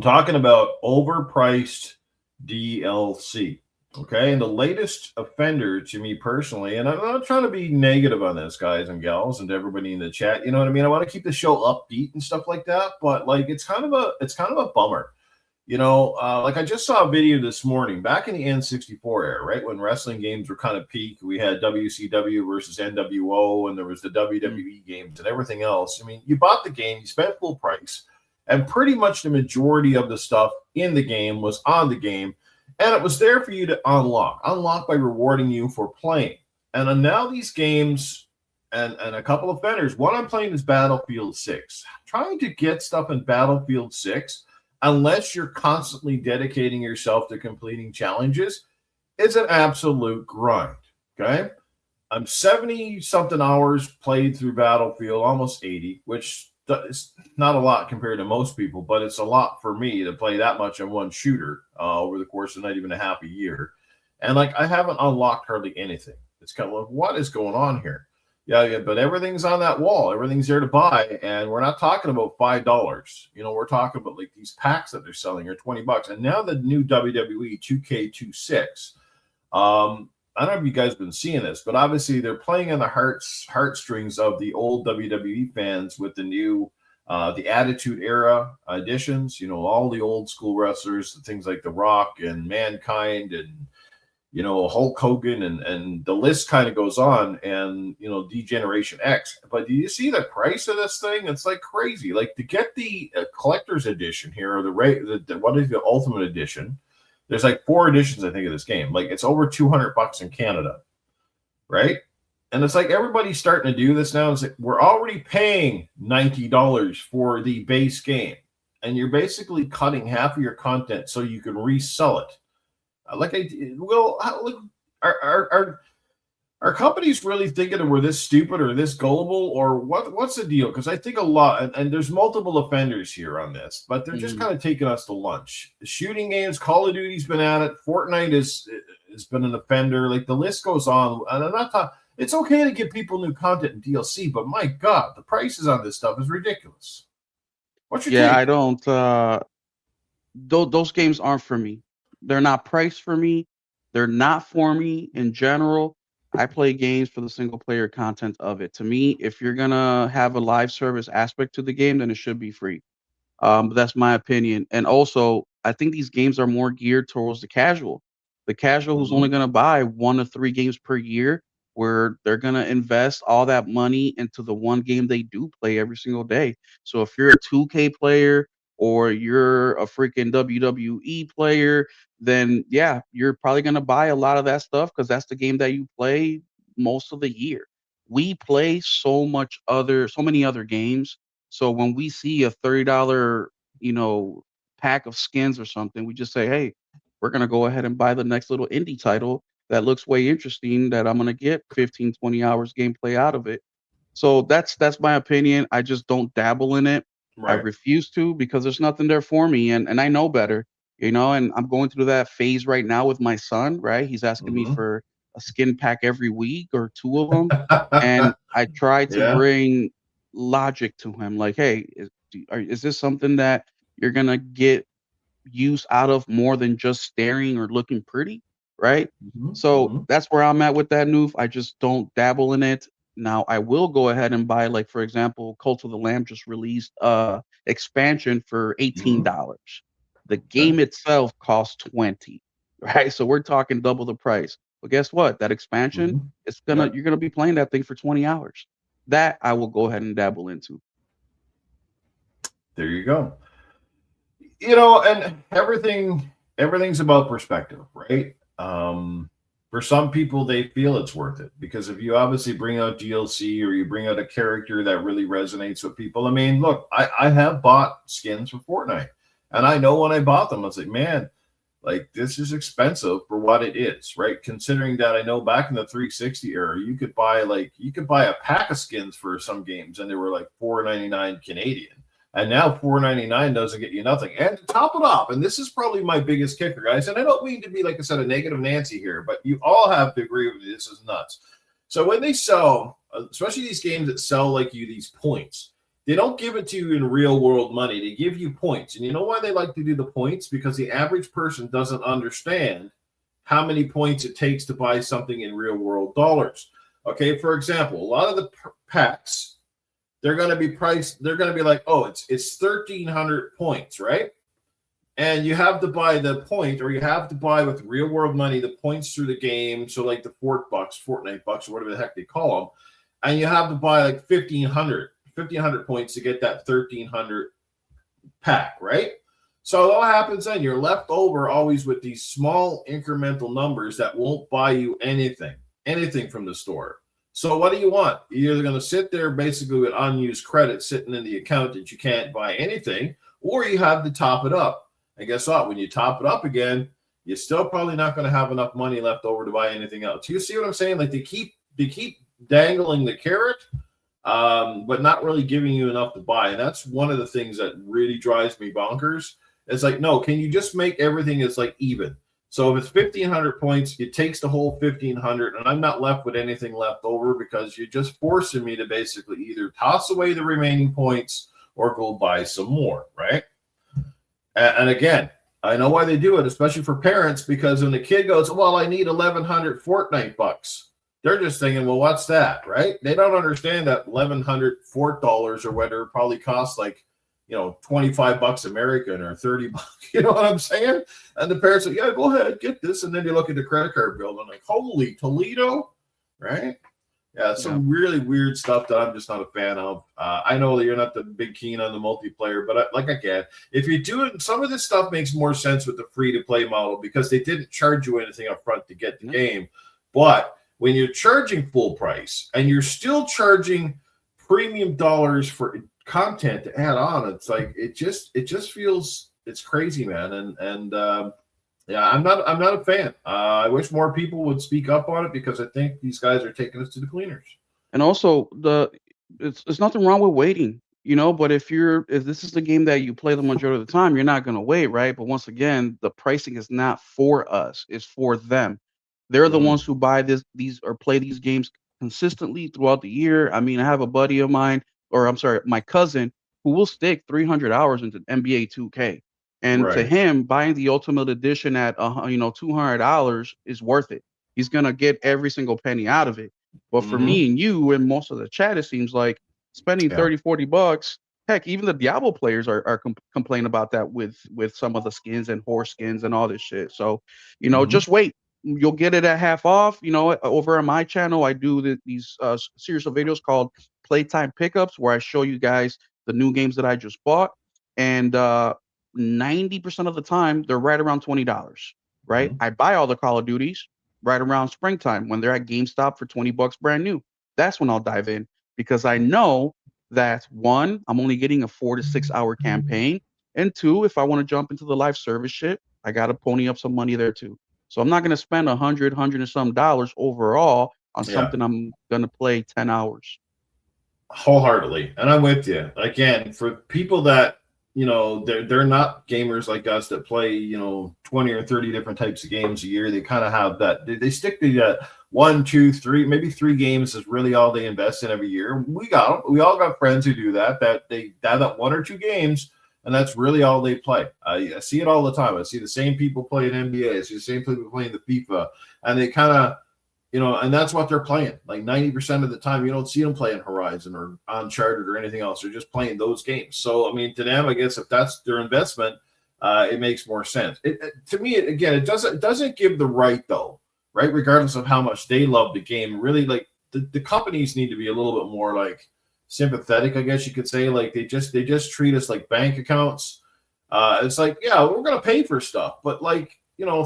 talking about overpriced DLC. Okay, and the latest offender to me personally, and I'm not trying to be negative on this, guys and gals, and everybody in the chat. You know what I mean? I want to keep the show upbeat and stuff like that, but like it's kind of a bummer. Like I just saw a video this morning back in the N64 era, right? When wrestling games were kind of peak, we had WCW versus NWO, and there was the WWE games and everything else. I mean, you bought the game, you spent full price, and pretty much the majority of the stuff in the game was on the game, and it was there for you to unlock by rewarding you for playing. And now these games and a couple of vendors, one I'm playing is Battlefield 6. Trying to get stuff in Battlefield 6, unless you're constantly dedicating yourself to completing challenges, it's an absolute grind. Okay. I'm 70 something hours played through Battlefield, almost 80, which is not a lot compared to most people, but it's a lot for me to play that much in one shooter over the course of not even a half a year. And like, I haven't unlocked hardly anything. It's kind of like, what is going on here? Yeah, but everything's on that wall. Everything's there to buy, and we're not talking about $5. We're talking about like these packs that they're selling are $20. And now the new WWE 2K26. I don't know if you guys have been seeing this, but obviously they're playing on the heartstrings of the old WWE fans with the new the Attitude Era editions. All the old school wrestlers, things like The Rock and Mankind and Hulk Hogan, and the list kind of goes on, and D-Generation X. But do you see the price of this thing? It's like crazy. Like to get the collector's edition here, or what is the Ultimate Edition? There's like 4 editions, I think, of this game. Like it's over $200 in Canada, right? And it's like everybody's starting to do this now. It's like we're already paying $90 for the base game, and you're basically cutting half of your content so you can resell it. Like I will, are companies really thinking that we're this stupid or this gullible, or what's the deal? Because I think a lot, and there's multiple offenders here on this, but they're just kind of taking us to lunch. The shooting games, Call of Duty's been at it, Fortnite has been an offender. Like the list goes on, and I'm not talking. It's okay to give people new content and DLC, but my God, the prices on this stuff is ridiculous. What's your Yeah, take? I don't. Those games aren't for me. They're not priced for me. They're not for me in general. I play games for the single player content of it. To me, if you're gonna have a live service aspect to the game, then it should be free. But that's my opinion. And also, I think these games are more geared towards the casual who's only Mhm. going to buy 1 to 3 games per year, where they're going to invest all that money into the one game they do play every single day. So if you're a 2K player or you're a freaking WWE player, then yeah, you're probably going to buy a lot of that stuff because that's the game that you play most of the year. We play so many other games, so when we see a $30, pack of skins or something, we just say, "Hey, we're gonna go ahead and buy the next little indie title that looks way interesting that I'm gonna get 15, 20 hours gameplay out of it." So that's my opinion. I just don't dabble in it. I Right. refuse to because there's nothing there for me, and I know better, and I'm going through that phase right now with my son, right? He's asking me Hmm. for a skin pack every week or two of them, and I try to Yeah. bring logic to him, like, hey, is this something that you're gonna get use out of more than just staring or looking pretty, right? Hmm. So Hmm. that's where I'm at with that noof. I just don't dabble in it. Now I will go ahead and buy, like, for example, Cult of the Lamb just released expansion for Hmm. $18. The Okay. game itself costs 20, right? So we're talking double the price. But guess what? That expansion, Hmm. it's gonna Yeah. you're gonna be playing that thing for 20 hours. That I will go ahead and dabble into. There you go. And everything's about perspective, right? For some people, they feel it's worth it because if you obviously bring out DLC or you bring out a character that really resonates with people. I mean, look, I have bought skins for Fortnite, and I know when I bought them, I was like, man, like this is expensive for what it is, right? Considering that I know back in the 360 era, you could buy a pack of skins for some games, and they were like 4.99 Canadian. And now 4.99 doesn't get you nothing. And to top it off, and this is probably my biggest kicker, guys. And I don't mean to be, like I said, a negative Nancy here, but you all have to agree with me. This is nuts. So when they sell, especially these games that sell like you these points, they don't give it to you in real world money. They give you points. And you know why they like to do the points? Because the average person doesn't understand how many points it takes to buy something in real world dollars. Okay, for example, a lot of the packs, they're going to be priced, they're going to be like, oh, it's 1,300 points, right? And you have to buy the point, or you have to buy with real world money the points through the game. So like the Fortnite bucks, or whatever the heck they call them, and you have to buy like 1,500 points to get that 1,300 pack, right? So what happens then? You're left over always with these small incremental numbers that won't buy you anything from the store. So what do you want? You're either going to sit there basically with unused credit sitting in the account that you can't buy anything, or you have to top it up. And guess what? When you top it up again, you're still probably not going to have enough money left over to buy anything else. You see what I'm saying? Like they keep dangling the carrot, but not really giving you enough to buy. And that's one of the things that really drives me bonkers. It's like, no, can you just make everything as like even? So if it's 1,500 points, it takes the whole 1,500, and I'm not left with anything left over because you're just forcing me to basically either toss away the remaining points or go buy some more, right? And again, I know why they do it, especially for parents, because when the kid goes, well, I need 1,100 Fortnite bucks, they're just thinking, well, what's that, right? They don't understand that 1,100 Fort dollars or whatever probably costs like, 25 bucks American or 30 bucks. You know what I'm saying? And the parents say, yeah, go ahead, get this. And then you look at the credit card bill and like, holy Toledo, right? Yeah, Yeah. some really weird stuff that I'm just not a fan of. I know that you're not the big keen on the multiplayer, but like again, if you're doing some of this stuff, makes more sense with the free to play model because they didn't charge you anything up front to get the Yeah. game. But when you're charging full price and you're still charging premium dollars for content to add on, it's like it just feels it's crazy, man. And yeah, I'm not a fan. I wish more people would speak up on it because I think these guys are taking us to the cleaners. And also it's nothing wrong with waiting, but if this is the game that you play the majority of the time, you're not gonna wait, right? But once again, the pricing is not for us, it's for them. They're the Mm-hmm. ones who buy these or play these games consistently throughout the year. I mean, I have a buddy of mine, or I'm sorry, my cousin, who will stick 300 hours into NBA 2K. And to Right. him, buying the Ultimate Edition at $200 is worth it. He's gonna get every single penny out of it. But for Mm-hmm. me and you and most of the chat, it seems like spending Yeah. 30, $40, heck, even the Diablo players are complaining about that with some of the skins and horse skins and all this shit. So, Mm-hmm. just wait. You'll get it at half off. Over on my channel, I do these series of videos called Playtime Pickups, where I show you guys the new games that I just bought, and 90% of the time they're right around $20. Right? Mm-hmm. I buy all the Call of Duties right around springtime when they're at GameStop for 20 bucks brand new. That's when I'll dive in because I know that one, I'm only getting a 4 to 6 hour campaign. And two, if I want to jump into the live service shit, I got to pony up some money there too. So I'm not going to spend 100 and some dollars overall on Yeah. something I'm going to play 10 hours. Wholeheartedly, and I'm with you. Again, for people that they're not gamers like us that play 20 or 30 different types of games a year. They kind of have that. They stick to one, two, three, maybe three games is really all they invest in every year. We all got friends who do that. That they have that one or two games, and that's really all they play. I see it all the time. I see the same people playing NBA. I see the same people playing the FIFA, and they kind of and that's what they're playing. Like 90% of the time, you don't see them playing Horizon or Uncharted or anything else. They're just playing those games. So, I mean, to them, I guess if that's their investment, it makes more sense. To me, again, it doesn't give the right though, right? Regardless of how much they love the game, really, like the companies need to be a little bit more like sympathetic, I guess you could say. Like they just treat us like bank accounts. It's like, yeah, we're gonna pay for stuff, but like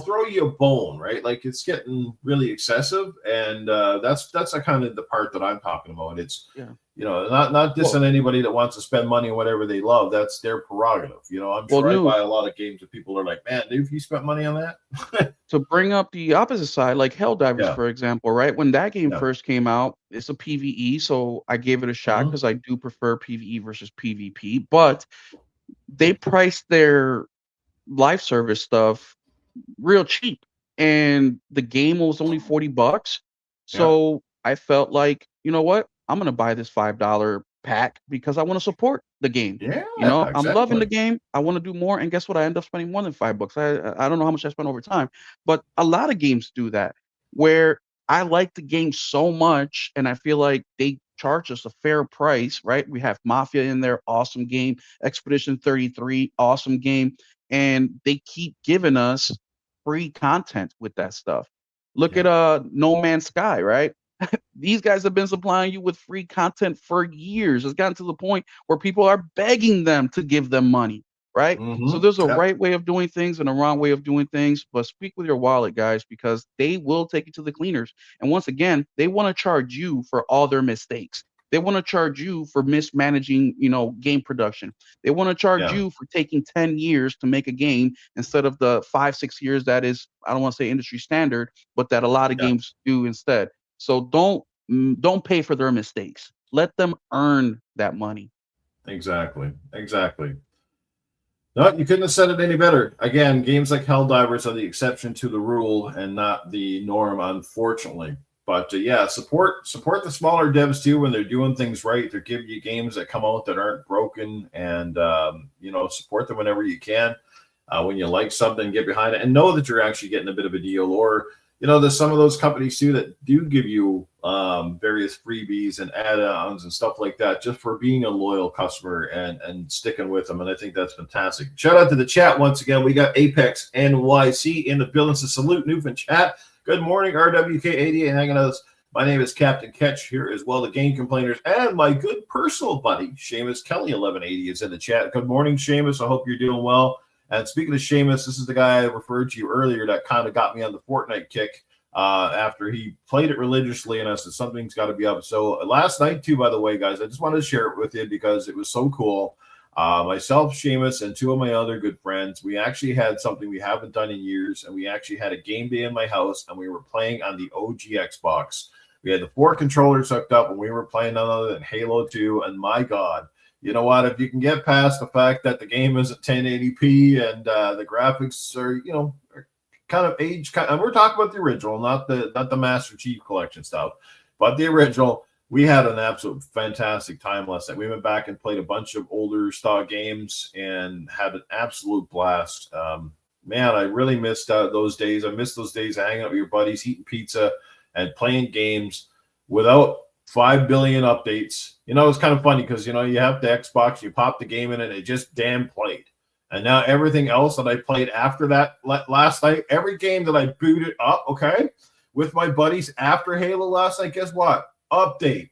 throw you a bone, right? Like it's getting really excessive, and that's a kind of the part that I'm talking about. It's Yeah. not Well, dissing anybody that wants to spend money on whatever they love. That's their prerogative. I'm well, sure I buy a news lot of games that people are like, man, dude, if you spent money on that, to bring up the opposite side, like Helldivers, yeah, for example, right? When that game yeah, first came out, it's a PvE, so I gave it a shot hmm because I do prefer PvE versus PvP. But they priced their live service stuff real cheap, and the game was only $40. yeah, So I felt like, you know what? I'm gonna buy this $5 pack because I want to support the game. yeah, I'm loving exactly, the game. I want to do more, and guess what? I end up spending more than $5. I don't know how much I spent over time, but a lot of games do that where I like the game so much, and I feel like they charge us a fair price, right? We have Mafia in there, awesome game. Expedition 33, awesome game, and they keep giving us free content with that stuff. Look yeah, at No Man's Sky, right? These guys have been supplying you with free content for years. It's gotten to the point where people are begging them to give them money, right? So there's a yeah, right way of doing things and a wrong way of doing things, but speak with your wallet, guys, because they will take you to the cleaners. And once again, they want to charge you for all their mistakes. They want to charge you for mismanaging, game production. They want to charge yeah, you for taking 10 years to make a game instead of the 5, 6 years that is, I don't want to say industry standard, but that a lot of yeah, games do instead. So don't pay for their mistakes. Let them earn that money. exactly, exactly. No, you couldn't have said it any better. Again, games like Helldivers are the exception to the rule and not the norm, unfortunately. But yeah, support the smaller devs too when they're doing things right. They're giving you games that come out that aren't broken, and support them whenever you can. When you like something, get behind it, and know that you're actually getting a bit of a deal. Or there's some of those companies too that do give you various freebies and add-ons and stuff like that just for being a loyal customer and sticking with them. And I think that's fantastic. Shout out to the chat once again. We got Apex NYC in the building. So salute Newfound chat. Good morning, RWK88 hanging out. My name is Captain Catch here as well. The game complainers and my good personal buddy Seamus Kelly 1180 is in the chat. Good morning, Seamus. I hope you're doing well. And speaking of Seamus, this is the guy I referred to you earlier that kind of got me on the Fortnite kick after he played it religiously, and I said something's got to be up. So last night too, by the way, guys, I just wanted to share it with you because it was so cool. Myself, Seamus, and two of my other good friends, we actually had something we haven't done in years, and we actually had a game day in my house, and we were playing on the OG Xbox. We had the 4 controllers hooked up, and we were playing none other than Halo 2, and my God, you know what? If you can get past the fact that the game is at 1080p and the graphics are, kind of age, and we're talking about the original, not the Master Chief Collection stuff, but the original. We had an absolute fantastic time last night. We went back and played a bunch of older style games and had an absolute blast. Man, I really missed those days. I missed those days of hanging out with your buddies, eating pizza, and playing games without 5 billion updates. It's kind of funny because, you have the Xbox, you pop the game in and it just damn played. And now everything else that I played after that last night, every game that I booted up, okay, with my buddies after Halo last night, guess what? Update.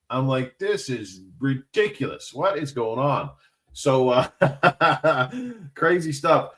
I'm like, this is ridiculous. What is going on? So crazy stuff.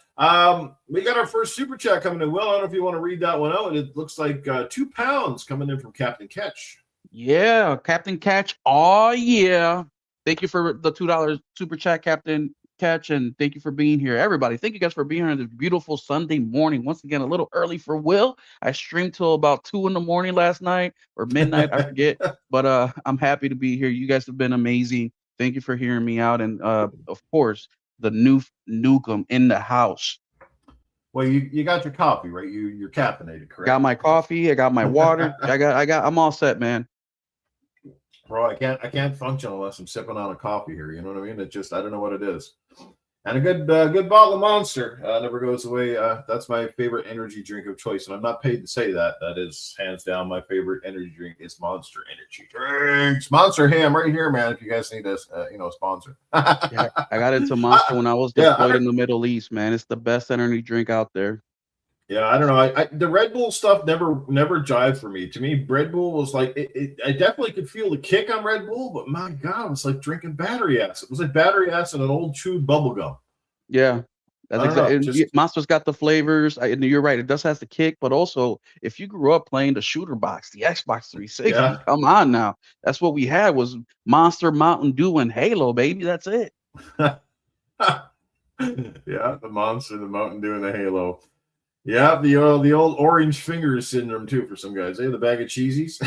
We got our first super chat coming in. Will, I don't know if you want to read that one out. It looks like £2 coming in from Captain Catch. Yeah, Captain Catch. Oh yeah. Thank you for the $2 super chat, Captain. Catch, and thank you for being here. Everybody, thank you guys for being here on this beautiful Sunday morning. Once again, a little early for Will. I streamed till about 2 in the morning last night or midnight, I forget. But I'm happy to be here. You guys have been amazing. Thank you for hearing me out. And of course, the new Nukem in the house. Well, you got your coffee, right? You're caffeinated, correct? Got my coffee, I got my water. I'm all set, man. Bro, I can't function unless I'm sipping on a coffee here. You know what I mean? It just I don't know what it is. And a good bottle of Monster never goes away. That's my favorite energy drink of choice, and I'm not paid to say that. That is hands down my favorite energy drink is Monster Energy drinks. Monster, hey, I'm right here, man. If you guys need a sponsor. Yeah, I got into Monster when I was deployed in the Middle East, man. It's the best energy drink out there. Yeah, I don't know. The Red Bull stuff never jived for me. To me, Red Bull was like I definitely could feel the kick on Red Bull, but my God, it was like drinking battery acid. It was like battery acid and an old chewed bubble gum. Yeah, that's exactly. Monster's got the flavors. You're right. It does has the kick, but also if you grew up playing the shooter box, the Xbox 360, come on now. That's what we had was Monster, Mountain Dew, and Halo, baby. That's it. Yeah, the Monster, the Mountain Dew, and the Halo. Yeah, the old orange fingers syndrome too for some guys. Hey, the bag of cheesies.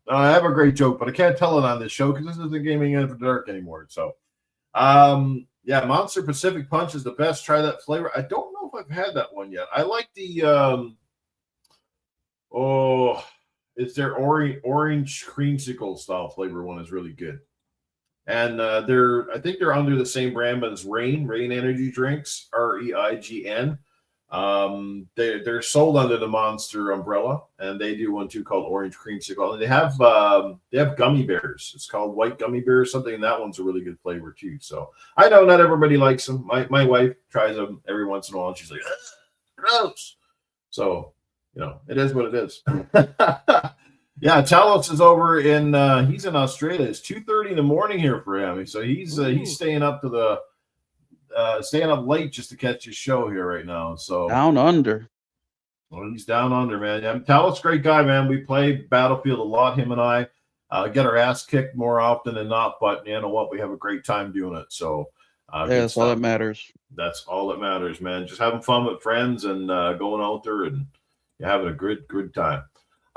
I have a great joke, but I can't tell it on this show because this isn't Gaming After Dark anymore. So, yeah, Monster Pacific Punch is the best. Try that flavor. I don't know if I've had that one yet. I like the it's their orange creamsicle style flavor one is really good. And I think they're under the same brand, but it's Reign Energy Drinks, REIGN. They're sold under the Monster umbrella, and they do one too called Orange Creamsicle. And they have gummy bears. It's called White Gummy Bear or something, and that one's a really good flavor too. So I know not everybody likes them. My wife tries them every once in a while, and she's like, gross. So it is what it is. Yeah, Talos is over in he's in Australia. It's 2:30 in the morning here for him. So he's staying up to staying up late just to catch his show here right now. So down under. Well, he's down under, man. Yeah, Talos, great guy, man. We play Battlefield a lot, him and I. Get our ass kicked more often than not, but you know what? We have a great time doing it. So that's all that matters. That's all that matters, man. Just having fun with friends and going out there and having a good time.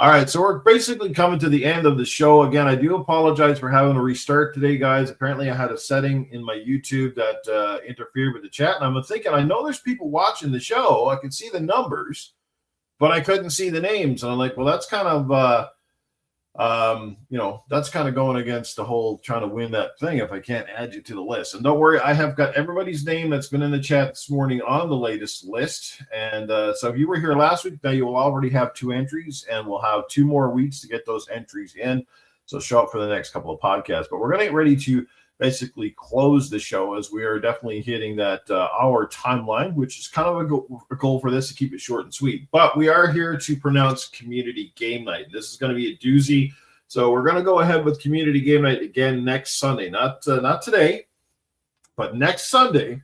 All right, so we're basically coming to the end of the show. Again, I do apologize for having to restart today, guys. Apparently, I had a setting in my YouTube that interfered with the chat, and I'm thinking, I know there's people watching the show. I could see the numbers, but I couldn't see the names. And I'm like, well, that's kind of, that's kind of going against the whole trying to win that thing if I can't add you to the list. And don't worry, I have got everybody's name that's been in the chat this morning on the latest list. And so if you were here last week, now you will already have 2 entries, and we'll have 2 more weeks to get those entries in. So show up for the next couple of podcasts. But we're going to get ready to basically close the show as we are definitely hitting that hour timeline, which is kind of a goal for this to keep it short and sweet. But we are here to pronounce Community Game Night. This is going to be a doozy. So we're going to go ahead with Community Game Night again next Sunday, not today, but next Sunday.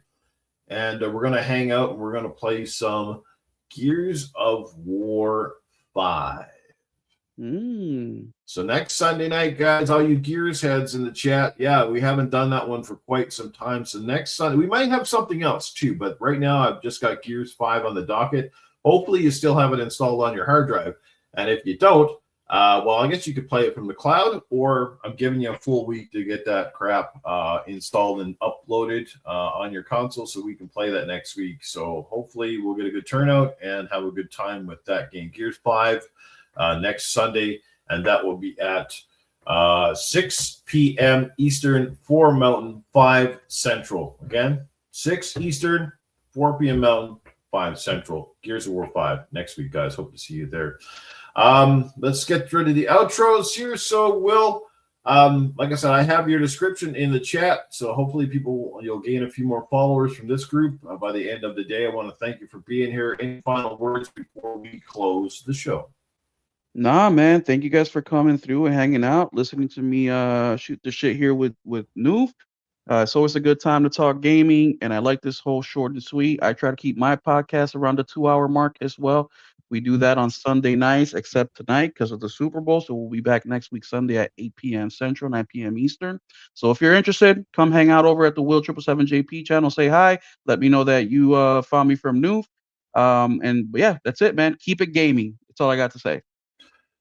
And we're going to hang out and we're going to play some Gears of War 5. So next Sunday night, guys, all you Gears heads in the chat, yeah, we haven't done that one for quite some time. So next Sunday, we might have something else too, but right now I've just got Gears 5 on the docket. Hopefully you still have it installed on your hard drive. And if you don't, well, I guess you could play it from the cloud, or I'm giving you a full week to get that crap installed and uploaded on your console so we can play that next week. So hopefully we'll get a good turnout and have a good time with that game. Gears 5 next Sunday, and that will be at 6 p.m. Eastern, 4 Mountain, 5 Central. Again, 6 Eastern, 4 p.m. Mountain, 5 Central. Gears of War 5 next week, guys. Hope to see you there. Let's get rid of the outros here. So, Will, like I said, I have your description in the chat. So hopefully you'll gain a few more followers from this group by the end of the day. I want to thank you for being here. Any final words before we close the show? Nah, man. Thank you guys for coming through and hanging out, listening to me shoot the shit here with Noof. It's always a good time to talk gaming, and I like this whole short and sweet. I try to keep my podcast around the 2-hour mark as well. We do that on Sunday nights, except tonight because of the Super Bowl. So we'll be back next week, Sunday at 8 p.m. Central, 9 p.m. Eastern. So if you're interested, come hang out over at the Will 777 JP channel. Say hi. Let me know that you found me from Noof. But yeah, that's it, man. Keep it gaming. That's all I got to say.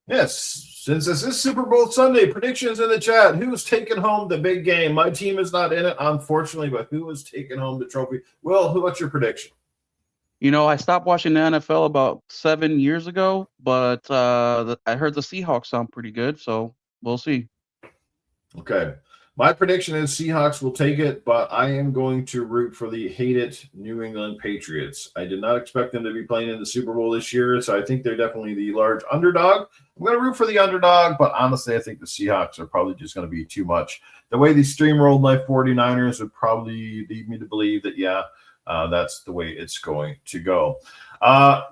Yes, since this is Super Bowl Sunday, predictions in the chat. Who's taking home the big game? My team is not in it, unfortunately, but who is taking home the trophy? Will, what's your prediction? I stopped watching the NFL about 7 years ago, but I heard the Seahawks sound pretty good, so we'll see. Okay. My prediction is Seahawks will take it, but I am going to root for the hated New England Patriots. I did not expect them to be playing in the Super Bowl this year, so I think they're definitely the large underdog. I'm going to root for the underdog, but honestly, I think the Seahawks are probably just going to be too much. The way they steamrolled my 49ers would probably lead me to believe that, that's the way it's going to go.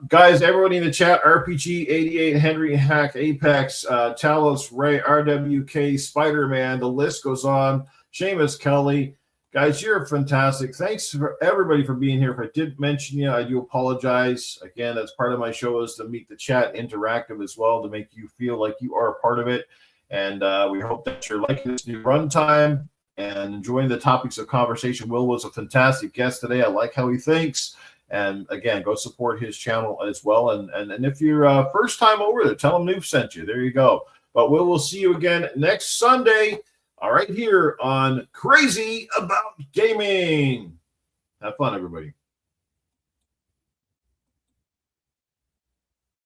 Guys, everybody in the chat, RPG 88, Henry Hack, Apex, Talos, Ray, RWK, Spider-Man, the list goes on. Seamus Kelly. Guys, you're fantastic. Thanks for everybody for being here. If I did mention you, I do apologize. Again, that's part of my show is to make the chat interactive as well, to make you feel like you are a part of it. And we hope that you're liking this new runtime and enjoying the topics of conversation. Will was a fantastic guest today. I like how he thinks. And again, go support his channel as well. And if you're first time over there, tell him Noof sent you. There you go. But we'll see you again next Sunday. All right, here on Crazy About Gaming. Have fun, everybody.